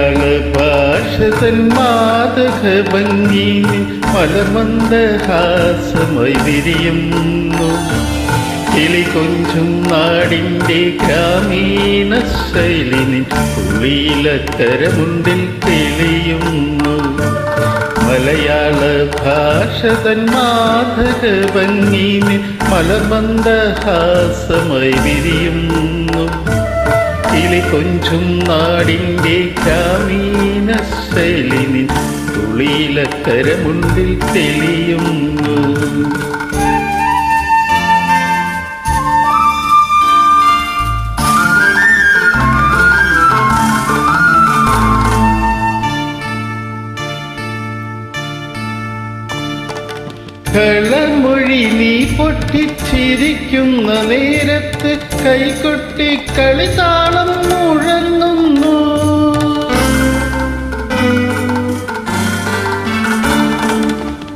മലയാള ഭാഷ തൻ മാതക ഭംഗി മലമന്ദഹാസമായി വിരിയുന്നു. കിളികൊഞ്ചും നാടിൻ്റെ ഗ്രാമീണ ശൈലിനി പുളിയിലക്കരമുണ്ടിൽ തെളിയുന്നു. മലയാള ഭാഷ തൻ മാതക ഭംഗി മലമന്ദഹാസമായി വിരിയുന്നു. കിളികൊഞ്ചും നാടിൻ്റെ ഗ്രാമീണ ശൈലിനി പുളിയിലക്കരമുണ്ടിൽ തെളിയുന്നു. കളമൊഴി നീ പൊട്ടിച്ചിരിക്കുന്ന നേരത്ത് കൈകൊട്ടി കളിതാളം മുഴങ്ങുന്നു.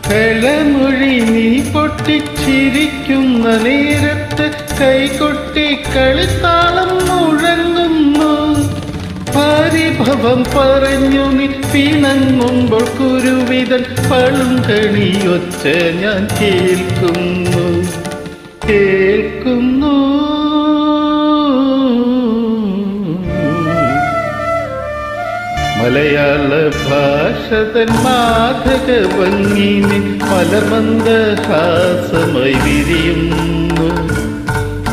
കളമൊഴി നീ പൊട്ടിച്ചിരിക്കുന്ന നേരത്ത് കൈകൊട്ടി കളിതാളം മുഴങ്ങുന്നു. പരിഭവം പറഞ്ഞു നീ പിണങ്ങുമ്പോൾ കുരുവിതൻ പളുങ്കണിയൊച്ച ഞാൻ കേൾക്കുന്നു. മലയാള ഭാഷ തൻ മാതക ഭംഗി മലമന്ദഹാസമായി വിരിയുന്നു.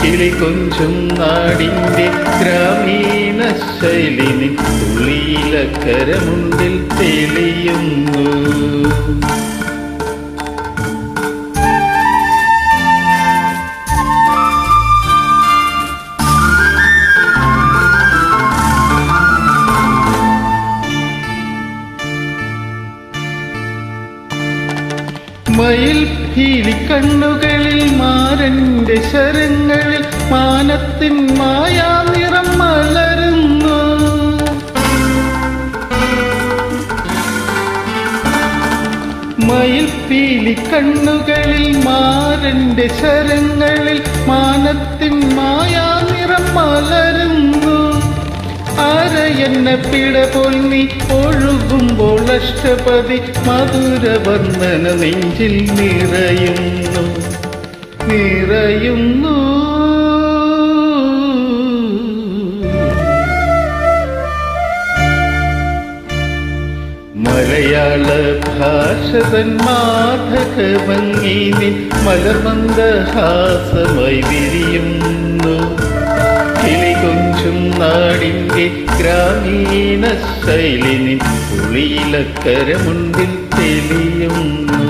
കിളികൊഞ്ചും നാടിൻ്റെ ഗ്രാമീണ ശൈലിനി പുളിയിലക്കരമുണ്ടിൽ തെളിയുന്നു. മയിൽ പീലിക്കണ്ണുകളിൽ മാരന്റെ ശരങ്ങളിൽ മാനത്തിൻ മായാനിറം മലരുന്നു. മയിൽ പീലിക്കണ്ണുകളിൽ മാരന്റെ ശരങ്ങളിൽ മാനത്തിൻ മായാനിറം മലരുന്നു. ആരയെന്ന പിടപോൽ നീ ഒഴുകുമ്പോൾ അഷ്ടപതി മധുരവർണ്ണന നെഞ്ചിൽ നിറയുന്നു. മലയാള ഭാഷ തൻ മാതക ഭംഗി മലമന്ദഹാസമായി വിരിയുന്നു. കിളികൊഞ്ചും നാടിൻ്റെ ഗ്രാമീണ ശൈലിനി പുളിയിലക്കരമുണ്ടിൽ തെളിയുന്നു.